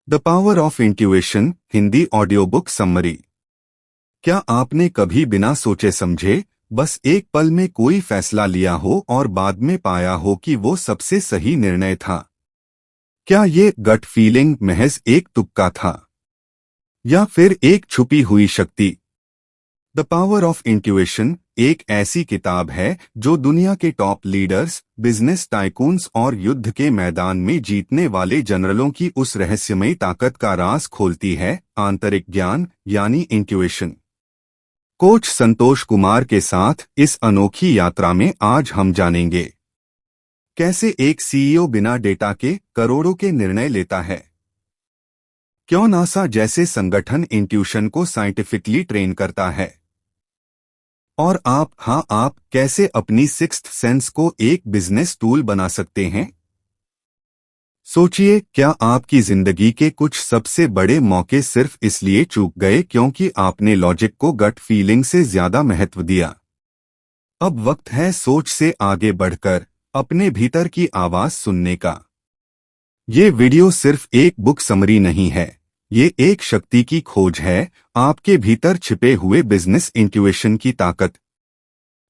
The power of intuition Hindi audio book summary. क्या आपने कभी बिना सोचे समझे बस एक पल में कोई फैसला लिया हो और बाद में पाया हो कि वो सबसे सही निर्णय था? क्या ये गट फीलिंग महज एक तुक्का था या फिर एक छुपी हुई शक्ति? द पावर ऑफ इंट्यूएशन एक ऐसी किताब है जो दुनिया के टॉप लीडर्स, बिजनेस टाइकून्स और युद्ध के मैदान में जीतने वाले जनरलों की उस रहस्यमयी ताकत का राज खोलती है, आंतरिक ज्ञान यानी इंट्यूएशन। कोच संतोष कुमार के साथ इस अनोखी यात्रा में आज हम जानेंगे कैसे एक सीईओ बिना डेटा के करोड़ों के निर्णय लेता है, क्यों नासा जैसे संगठन इंट्यूशन को साइंटिफिकली ट्रेन करता है, और आप कैसे अपनी सिक्स्थ सेंस को एक बिजनेस टूल बना सकते हैं। सोचिए, क्या आपकी जिंदगी के कुछ सबसे बड़े मौके सिर्फ इसलिए चूक गए क्योंकि आपने लॉजिक को गट फीलिंग से ज्यादा महत्व दिया? अब वक्त है सोच से आगे बढ़कर अपने भीतर की आवाज सुनने का। ये वीडियो सिर्फ एक बुक समरी नहीं है, ये एक शक्ति की खोज है, आपके भीतर छिपे हुए बिजनेस इंट्यूएशन की ताकत।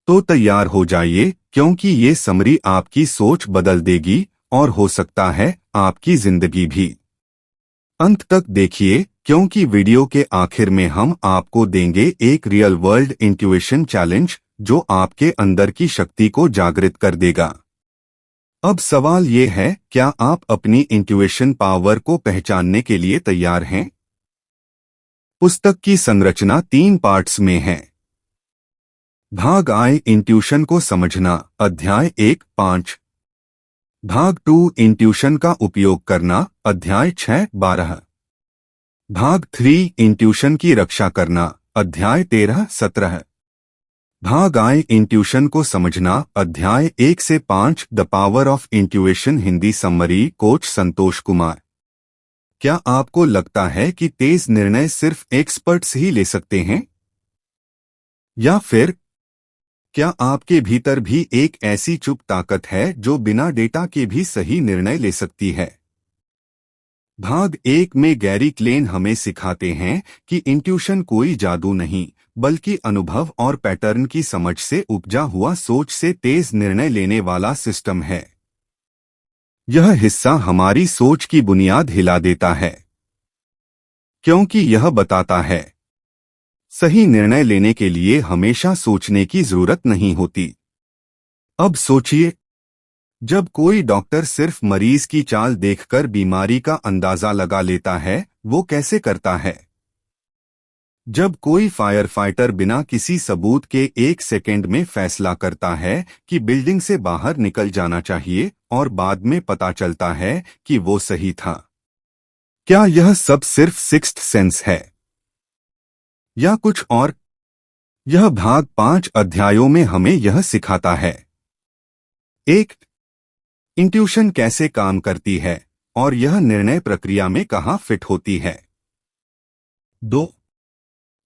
तो तैयार हो जाइए, क्योंकि ये समरी आपकी सोच बदल देगी और हो सकता है आपकी जिंदगी भी। अंत तक देखिए, क्योंकि वीडियो के आखिर में हम आपको देंगे एक रियल वर्ल्ड इंट्यूएशन चैलेंज जो आपके अंदर की शक्ति को जागृत कर देगा। अब सवाल ये है, क्या आप अपनी इंट्यूएशन पावर को पहचानने के लिए तैयार हैं? पुस्तक की संरचना 3 पार्ट्स में है। भाग आए इंट्यूशन को समझना, अध्याय 1-5। भाग 2 इंट्यूशन का उपयोग करना, अध्याय 6-12। भाग 3 इंट्यूशन की रक्षा करना, अध्याय 13-17। भाग आए इंट्यूशन को समझना, अध्याय 1 से 5। The power of intuition Hindi summary, coach Santosh Kumar. क्या आपको लगता है कि तेज निर्णय सिर्फ एक्सपर्ट्स ही ले सकते हैं? या फिर क्या आपके भीतर भी एक ऐसी चुप ताकत है जो बिना डेटा के भी सही निर्णय ले सकती है? भाग 1 में गैरी क्लेन हमें सिखाते हैं कि इंट्यूशन कोई जादू नहीं, बल्कि अनुभव और पैटर्न की समझ से उपजा हुआ सोच से तेज निर्णय लेने वाला सिस्टम है। यह हिस्सा हमारी सोच की बुनियाद हिला देता है, क्योंकि यह बताता है सही निर्णय लेने के लिए हमेशा सोचने की जरूरत नहीं होती। अब सोचिए, जब कोई डॉक्टर सिर्फ मरीज की चाल देखकर बीमारी का अंदाजा लगा लेता है, वो कैसे करता है? जब कोई फायर फाइटर बिना किसी सबूत के 1 सेकेंड में फैसला करता है कि बिल्डिंग से बाहर निकल जाना चाहिए और बाद में पता चलता है कि वो सही था, क्या यह सब सिर्फ सिक्स्थ सेंस है या कुछ और? यह भाग 5 अध्यायों में हमें यह सिखाता है। 1. इंट्यूशन कैसे काम करती है और यह निर्णय प्रक्रिया में कहाँ फिट होती है। 2.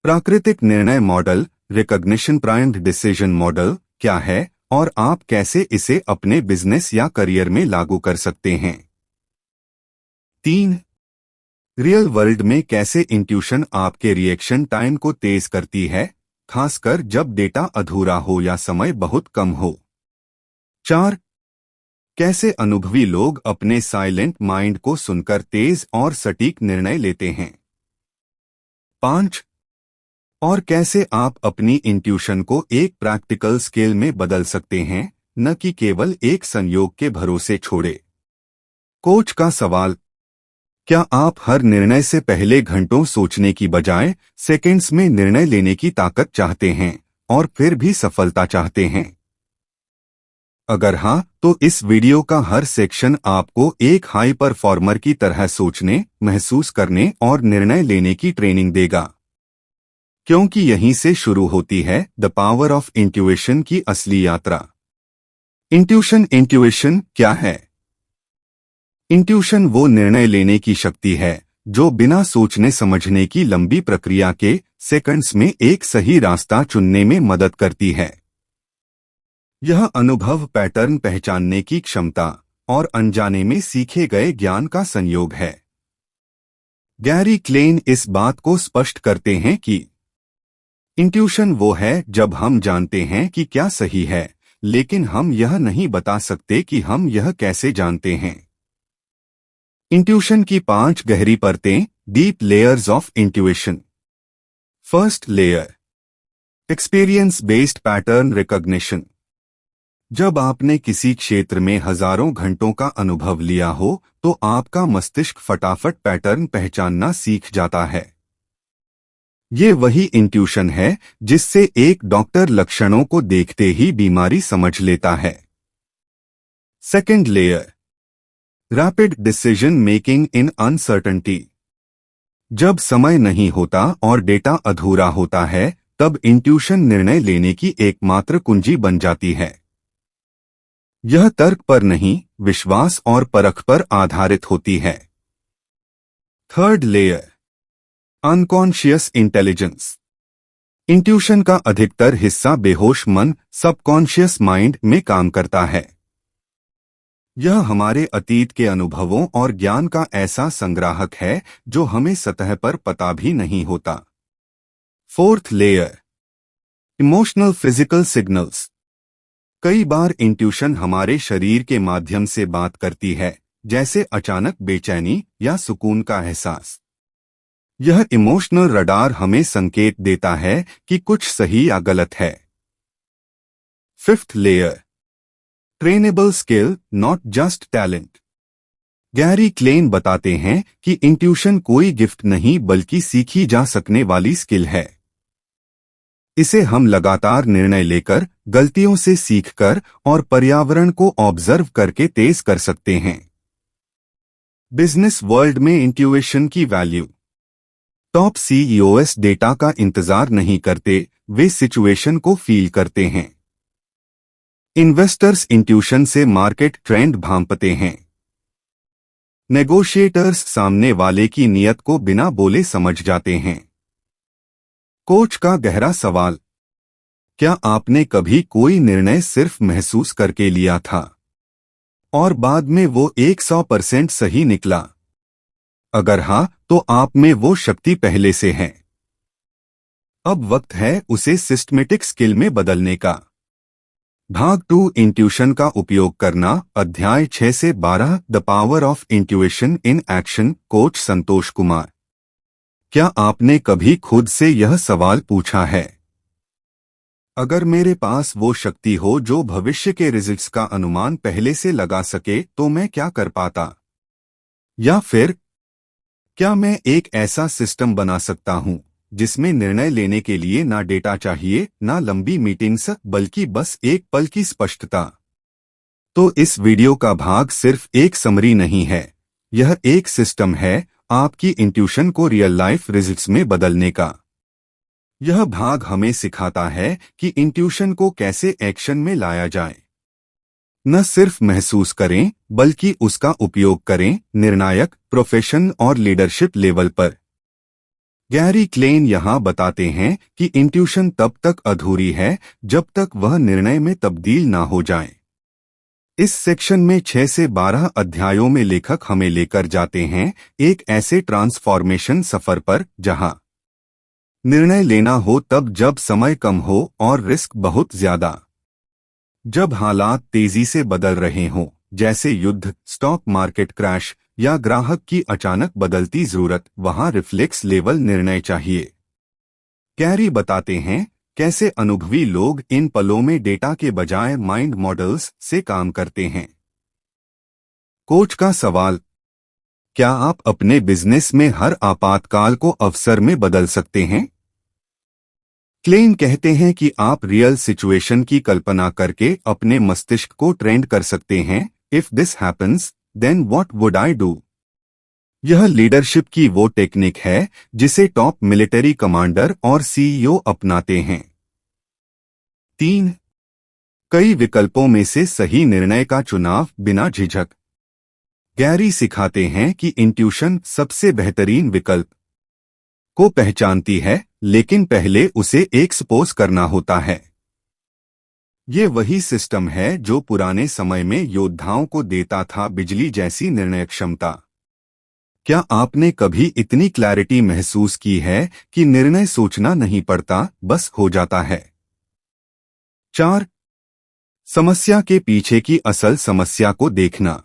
प्राकृतिक निर्णय model, recognition primed decision model क्या है और आप कैसे इसे अपने बिजनेस या करियर में लागू कर सकते हैं। 3. रियल वर्ल्ड में कैसे इंट्यूशन आपके रिएक्शन टाइम को तेज करती है, खासकर जब डेटा अधूरा हो या समय बहुत कम हो। 4. कैसे अनुभवी लोग अपने साइलेंट माइंड को सुनकर तेज और सटीक निर्णय लेते हैं। 5. और कैसे आप अपनी इंट्यूशन को एक प्रैक्टिकल स्केल में बदल सकते हैं, न कि केवल एक संयोग के भरोसे छोड़े। कोच का सवाल, क्या आप हर निर्णय से पहले घंटों सोचने की बजाय सेकंड्स में निर्णय लेने की ताकत चाहते हैं और फिर भी सफलता चाहते हैं? अगर हाँ, तो इस वीडियो का हर सेक्शन आपको एक हाई परफॉर्मर की तरह सोचने, महसूस करने और निर्णय लेने की ट्रेनिंग देगा, क्योंकि यहीं से शुरू होती है द पावर ऑफ इंट्यूएशन की असली यात्रा। इंट्यूशन क्या है? इंट्यूशन वो निर्णय लेने की शक्ति है जो बिना सोचने समझने की लंबी प्रक्रिया के सेकंड्स में एक सही रास्ता चुनने में मदद करती है। यह अनुभव, पैटर्न पहचानने की क्षमता और अनजाने में सीखे गए ज्ञान का संयोग है। गैरी क्लेन इस बात को स्पष्ट करते हैं कि इंट्यूशन वो है जब हम जानते हैं कि क्या सही है, लेकिन हम यह नहीं बता सकते कि हम यह कैसे जानते हैं। इंट्यूशन की 5 गहरी परतें, deep layers of intuition. First layer, experience based pattern recognition. जब आपने किसी क्षेत्र में हजारों घंटों का अनुभव लिया हो तो आपका मस्तिष्क फटाफट पैटर्न पहचानना सीख जाता है। ये वही इंट्यूशन है जिससे एक डॉक्टर लक्षणों को देखते ही बीमारी समझ लेता है। Second layer, rapid decision making in uncertainty. जब समय नहीं होता और डेटा अधूरा होता है तब इंट्यूशन निर्णय लेने की एकमात्र कुंजी बन जाती है। यह तर्क पर नहीं, विश्वास और परख पर आधारित होती है। Third layer, unconscious intelligence. Intuition का अधिकतर हिस्सा बेहोश मन, सबकॉन्शियस माइंड में काम करता है। यह हमारे अतीत के अनुभवों और ज्ञान का ऐसा संग्राहक है जो हमें सतह पर पता भी नहीं होता। Fourth layer, emotional physical signals. कई बार इंट्यूशन हमारे शरीर के माध्यम से बात करती है, जैसे अचानक बेचैनी या सुकून का एहसास। यह इमोशनल रडार हमें संकेत देता है कि कुछ सही या गलत है। Fifth layer, trainable skill not just talent. Gary Klein बताते हैं कि इंट्यूशन कोई गिफ्ट नहीं बल्कि सीखी जा सकने वाली स्किल है। इसे हम लगातार निर्णय लेकर, गलतियों से सीखकर और पर्यावरण को ऑब्जर्व करके तेज कर सकते हैं। बिजनेस वर्ल्ड में इंट्यूशन की वैल्यू। टॉप सीईओएस डेटा का इंतजार नहीं करते, वे सिचुएशन को फील करते हैं। इन्वेस्टर्स इंट्यूशन से मार्केट ट्रेंड भांपते हैं। नेगोशिएटर्स सामने वाले की नीयत को बिना बोले समझ जाते हैं। कोच का गहरा सवाल, क्या आपने कभी कोई निर्णय सिर्फ महसूस करके लिया था और बाद में वो 100% सही निकला? अगर हाँ, तो आप में वो शक्ति पहले से है। अब वक्त है उसे सिस्टमेटिक स्किल में बदलने का। भाग 2, इंट्यूशन का उपयोग करना, अध्याय 6 से 12, the power of intuition in action, coach Santosh Kumar. क्या आपने कभी खुद से यह सवाल पूछा है, अगर मेरे पास वो शक्ति हो जो भविष्य के रिजल्ट्स का अनुमान पहले से लगा सके तो मैं क्या कर पाता? या फिर क्या मैं एक ऐसा सिस्टम बना सकता हूं जिसमें निर्णय लेने के लिए ना डेटा चाहिए, ना लंबी मीटिंग्स, बल्कि बस एक पल की स्पष्टता? तो इस वीडियो का भाग सिर्फ एक समरी नहीं है, यह एक सिस्टम है आपकी इंट्यूशन को रियल लाइफ रिजल्ट्स में बदलने का। यह भाग हमें सिखाता है कि इंट्यूशन को कैसे एक्शन में लाया जाए। न सिर्फ महसूस करें बल्कि उसका उपयोग करें, निर्णायक, प्रोफेशन और लीडरशिप लेवल पर। गैरी क्लेन यहाँ बताते हैं कि इंट्यूशन तब तक अधूरी है जब तक वह निर्णय में तब्दील ना हो जाए। इस सेक्शन में 6 से 12 अध्यायों में लेखक हमें लेकर जाते हैं एक ऐसे ट्रांसफॉर्मेशन सफर पर जहां निर्णय लेना हो तब जब समय कम हो और रिस्क बहुत ज्यादा। जब हालात तेजी से बदल रहे हों, जैसे युद्ध, स्टॉक मार्केट क्रैश या ग्राहक की अचानक बदलती जरूरत, वहां रिफ्लेक्स लेवल निर्णय चाहिए। गैरी बताते हैं कैसे अनुभवी लोग इन पलों में डेटा के बजाय माइंड मॉडल्स से काम करते हैं। कोच का सवाल, क्या आप अपने बिजनेस में हर आपातकाल को अवसर में बदल सकते हैं? क्लेन कहते हैं कि आप रियल सिचुएशन की कल्पना करके अपने मस्तिष्क को ट्रेंड कर सकते हैं। If this happens then what would I do? यह लीडरशिप की वो टेक्निक है जिसे टॉप मिलिट्री कमांडर और सीईओ अपनाते हैं। 3, कई विकल्पों में से सही निर्णय का चुनाव बिना झिझक। गैरी सिखाते हैं कि इंट्यूशन सबसे बेहतरीन विकल्प को पहचानती है, लेकिन पहले उसे एक्सपोज करना होता है। ये वही सिस्टम है जो पुराने समय में योद्धाओं को देता था बिजली जैसी निर्णय क्षमता। क्या आपने कभी इतनी क्लैरिटी महसूस की है कि निर्णय सोचना नहीं पड़ता, बस हो जाता है? 4. समस्या के पीछे की असल समस्या को देखना।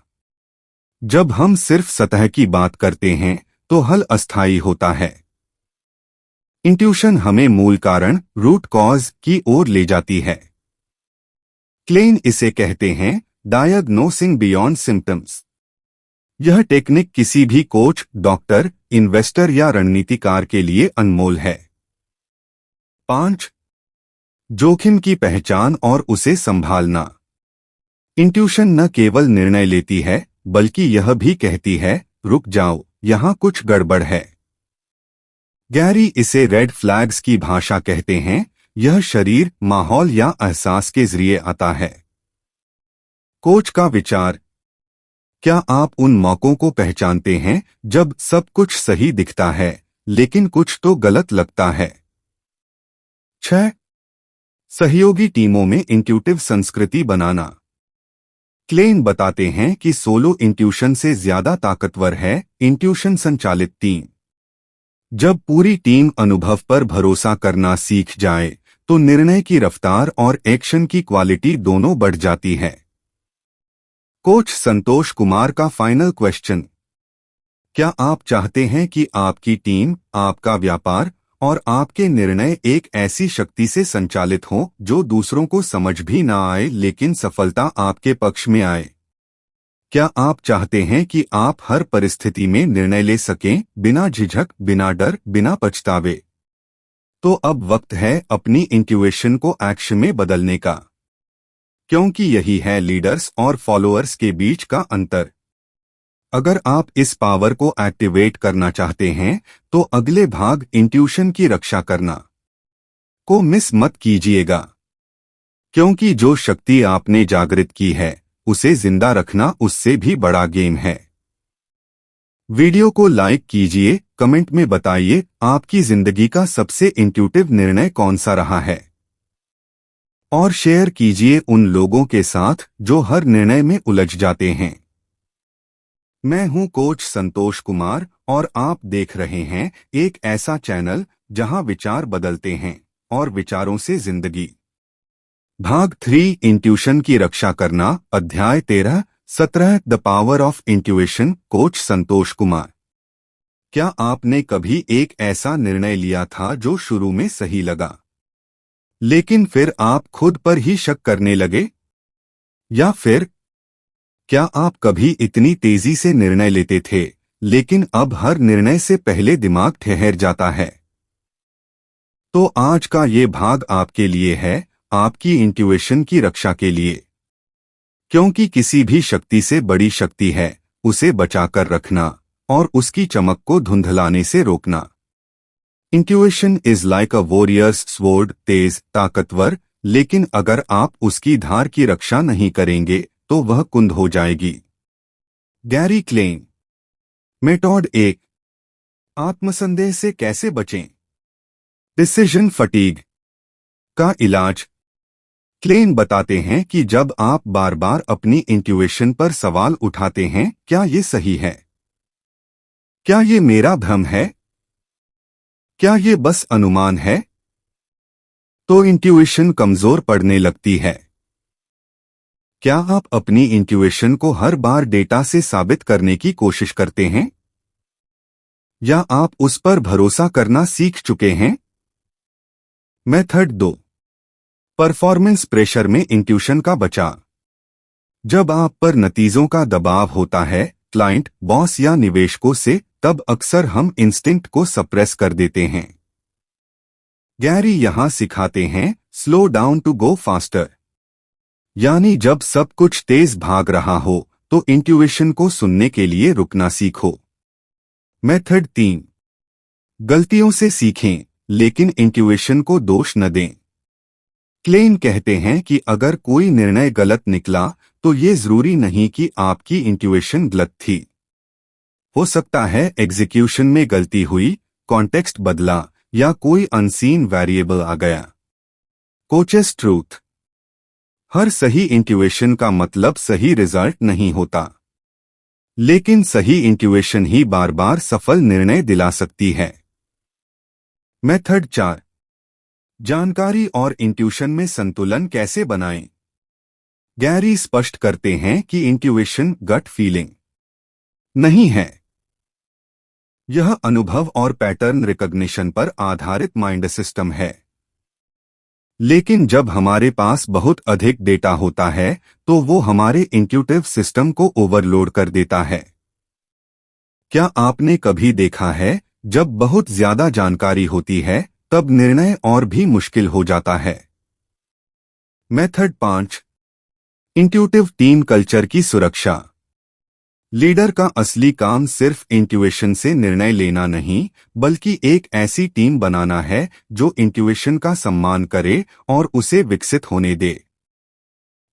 जब हम सिर्फ सतह की बात करते हैं तो हल अस्थायी होता है। इंट्यूशन हमें मूल कारण, रूट कॉज की ओर ले जाती है। क्लेन इसे कहते हैं डायग्नोसिंग बियॉन्ड सिम्टम्स। यह टेक्निक किसी भी कोच, डॉक्टर, इन्वेस्टर या रणनीतिकार के लिए अनमोल है। 5. जोखिम की पहचान और उसे संभालना। इंट्यूशन न केवल निर्णय लेती है बल्कि यह भी कहती है, रुक जाओ, यहां कुछ गड़बड़ है। गैरी इसे रेड फ्लैग्स की भाषा कहते हैं। यह शरीर, माहौल या एहसास के जरिए आता है। कोच का विचार। क्या आप उन मौकों को पहचानते हैं जब सब कुछ सही दिखता है लेकिन कुछ तो गलत लगता है? 6. सहयोगी टीमों में इंट्यूटिव संस्कृति बनाना। क्लेन बताते हैं कि सोलो इंट्यूशन से ज्यादा ताकतवर है इंट्यूशन संचालित टीम। जब पूरी टीम अनुभव पर भरोसा करना सीख जाए तो निर्णय की रफ्तार और एक्शन की क्वालिटी दोनों बढ़ जाती है। कोच संतोष कुमार का फाइनल क्वेश्चन। क्या आप चाहते हैं कि आपकी टीम, आपका व्यापार और आपके निर्णय एक ऐसी शक्ति से संचालित हों जो दूसरों को समझ भी ना आए लेकिन सफलता आपके पक्ष में आए? क्या आप चाहते हैं कि आप हर परिस्थिति में निर्णय ले सकें, बिना झिझक, बिना डर, बिना पछतावे? तो अब वक्त है अपनी इंट्यूशन को एक्शन में बदलने का, क्योंकि यही है लीडर्स और फॉलोअर्स के बीच का अंतर। अगर आप इस पावर को एक्टिवेट करना चाहते हैं तो अगले भाग, इंट्यूशन की रक्षा करना, को मिस मत कीजिएगा, क्योंकि जो शक्ति आपने जागृत की है उसे जिंदा रखना उससे भी बड़ा गेम है। वीडियो को लाइक कीजिए, कमेंट में बताइए आपकी जिंदगी का सबसे इंट्यूटिव निर्णय कौन सा रहा है, और शेयर कीजिए उन लोगों के साथ जो हर निर्णय में उलझ जाते हैं। मैं हूं कोच संतोष कुमार और आप देख रहे हैं एक ऐसा चैनल जहां विचार बदलते हैं और विचारों से जिंदगी। भाग 3, इंट्यूशन की रक्षा करना, अध्याय 13, 17, the power of intuition, coach Santosh Kumar. क्या आपने कभी एक ऐसा निर्णय लिया था जो शुरू में सही लगा लेकिन फिर आप खुद पर ही शक करने लगे? या फिर क्या आप कभी इतनी तेजी से निर्णय लेते थे लेकिन अब हर निर्णय से पहले दिमाग ठहर जाता है? तो आज का ये भाग आपके लिए है, आपकी इंट्यूशन की रक्षा के लिए, क्योंकि किसी भी शक्ति से बड़ी शक्ति है उसे बचाकर रखना और उसकी चमक को धुंधलाने से रोकना। Intuition is like a warrior's sword, तेज, ताकतवर, लेकिन अगर आप उसकी धार की रक्षा नहीं करेंगे तो वह कुंद हो जाएगी। Gary Klein. मेथड 1, आत्मसंदेह से कैसे बचें? डिसीजन फटीग का इलाज। क्लेन बताते हैं कि जब आप बार बार अपनी इंट्यूशन पर सवाल उठाते हैं, क्या ये सही है? क्या ये मेरा भ्रम है? क्या ये बस अनुमान है? तो इंट्यूशन कमजोर पड़ने लगती है। क्या आप अपनी इंट्यूशन को हर बार डेटा से साबित करने की कोशिश करते हैं? या आप उस पर भरोसा करना सीख चुके हैं? मेथड 2, परफॉर्मेंस प्रेशर में इंट्यूशन का बचाव। जब आप पर नतीजों का दबाव होता है, क्लाइंट, बॉस या निवेशकों से, तब अक्सर हम इंस्टिंक्ट को सप्रेस कर देते हैं। गैरी यहां सिखाते हैं, slow down to go faster, यानी जब सब कुछ तेज भाग रहा हो तो इंट्यूशन को सुनने के लिए रुकना सीखो। मेथड 3, गलतियों से सीखें लेकिन इंट्यूशन को दोष न दें। क्लेन कहते हैं कि अगर कोई निर्णय गलत निकला तो ये जरूरी नहीं कि आपकी इंट्यूशन गलत थी। हो सकता है एग्जीक्यूशन में गलती हुई, कॉन्टेक्स्ट बदला या कोई अनसीन वेरिएबल आ गया। Coaches truth. हर सही इंट्यूशन का मतलब सही रिजल्ट नहीं होता। लेकिन सही इंट्यूएशन ही बार बार सफल निर्णय दिला सकती है। मेथड 4, जानकारी और इंट्यूशन में संतुलन कैसे बनाएं। गैरी स्पष्ट करते हैं कि इंट्यूएशन गट फीलिंग नहीं है। यह अनुभव और पैटर्न रिकॉग्निशन पर आधारित माइंड सिस्टम है। लेकिन जब हमारे पास बहुत अधिक डेटा होता है तो वो हमारे इंट्यूटिव सिस्टम को ओवरलोड कर देता है। क्या आपने कभी देखा है, जब बहुत ज्यादा जानकारी होती है तब निर्णय और भी मुश्किल हो जाता है। मेथड 5, इंट्यूटिव टीम कल्चर की सुरक्षा। लीडर का असली काम सिर्फ इंट्यूएशन से निर्णय लेना नहीं, बल्कि एक ऐसी टीम बनाना है जो इंट्यूएशन का सम्मान करे और उसे विकसित होने दे।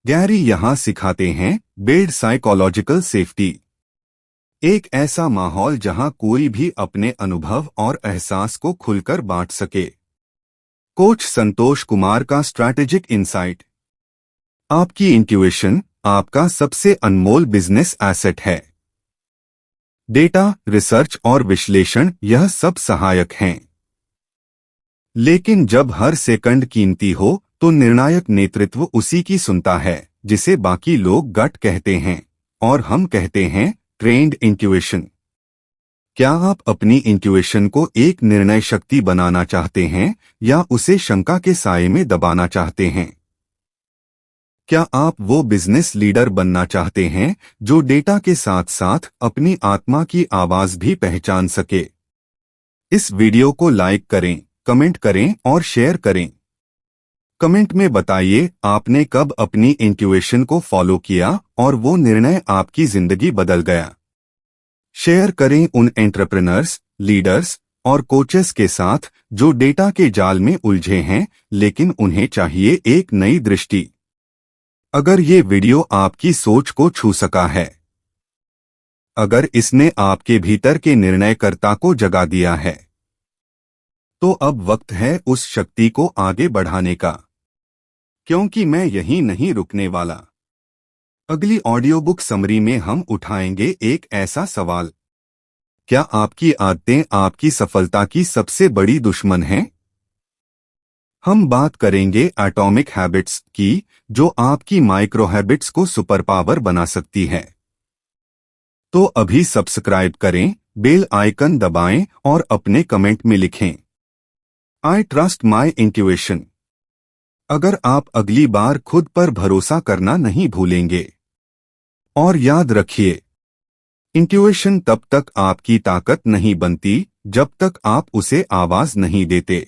गैरी यहां सिखाते हैं बिल्ड साइकोलॉजिकल सेफ्टी, एक ऐसा माहौल जहां कोई भी अपने अनुभव और एहसास को खुलकर बांट सके। कोच संतोष कुमार का स्ट्रैटेजिक इंसाइट। आपकी इंट्यूएशन आपका सबसे अनमोल बिजनेस एसेट है। डेटा, रिसर्च और विश्लेषण यह सब सहायक हैं, लेकिन जब हर सेकंड कीमती हो तो निर्णायक नेतृत्व उसी की सुनता है जिसे बाकी लोग गट कहते हैं और हम कहते हैं ट्रेन्ड इंट्यूएशन। क्या आप अपनी इंट्यूएशन को एक निर्णय शक्ति बनाना चाहते हैं या उसे शंका के साए में दबाना चाहते हैं? क्या आप वो बिजनेस लीडर बनना चाहते हैं जो डेटा के साथ साथ अपनी आत्मा की आवाज भी पहचान सके? इस वीडियो को लाइक करें, कमेंट करें और शेयर करें। कमेंट में बताइए आपने कब अपनी इंट्यूएशन को फॉलो किया और वो निर्णय आपकी जिंदगी बदल गया। शेयर करें उन एंटरप्रेन्योर्स, लीडर्स और कोचेस के साथ जो डेटा के जाल में उलझे हैं लेकिन उन्हें चाहिए एक नई दृष्टि। अगर ये वीडियो आपकी सोच को छू सका है, अगर इसने आपके भीतर के निर्णयकर्ता को जगा दिया है, तो अब वक्त है उस शक्ति को आगे बढ़ाने का, क्योंकि मैं यहीं नहीं रुकने वाला। अगली ऑडियो बुक समरी में हम उठाएंगे एक ऐसा सवाल, क्या आपकी आदतें आपकी सफलता की सबसे बड़ी दुश्मन हैं? हम बात करेंगे एटॉमिक हैबिट्स की, जो आपकी माइक्रो हैबिट्स को सुपर पावर बना सकती है। तो अभी सब्सक्राइब करें, बेल आइकन दबाएं और अपने कमेंट में लिखें, आई ट्रस्ट माई इंट्यूएशन। अगर आप अगली बार खुद पर भरोसा करना नहीं भूलेंगे। और याद रखिए, इंट्यूएशन तब तक आपकी ताकत नहीं बनती जब तक आप उसे आवाज नहीं देते।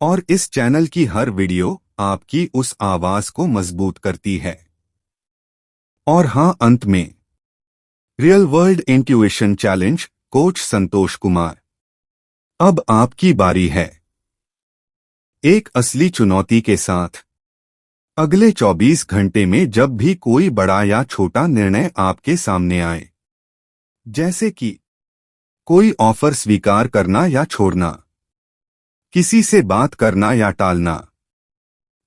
और इस चैनल की हर वीडियो आपकी उस आवाज को मजबूत करती है। और हां, अंत में real world इंट्यूएशन challenge, coach Santosh Kumar. अब आपकी बारी है, एक असली चुनौती के साथ। अगले 24 घंटे में जब भी कोई बड़ा या छोटा निर्णय आपके सामने आए, जैसे कि कोई ऑफर स्वीकार करना या छोड़ना, किसी से बात करना या टालना,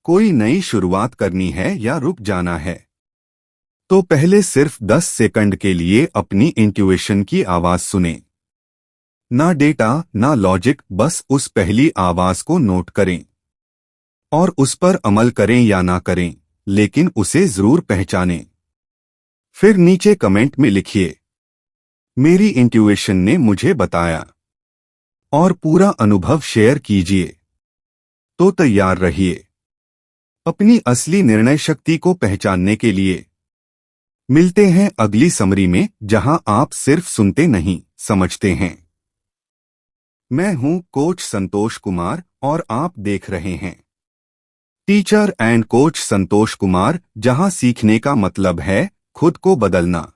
कोई नई शुरुआत करनी है या रुक जाना है, तो पहले सिर्फ 10 सेकंड के लिए अपनी इंट्यूएशन की आवाज सुनें। ना डेटा, ना लॉजिक, बस उस पहली आवाज को नोट करें और उस पर अमल करें या ना करें, लेकिन उसे जरूर पहचानें। फिर नीचे कमेंट में लिखिए, मेरी इंट्यूएशन ने मुझे बताया, और पूरा अनुभव शेयर कीजिए। तो तैयार रहिए अपनी असली निर्णय शक्ति को पहचानने के लिए। मिलते हैं अगली समरी में, जहां आप सिर्फ सुनते नहीं, समझते हैं। मैं हूं कोच संतोष कुमार और आप देख रहे हैं teacher and coach Santosh Kumar, जहां सीखने का मतलब है खुद को बदलना।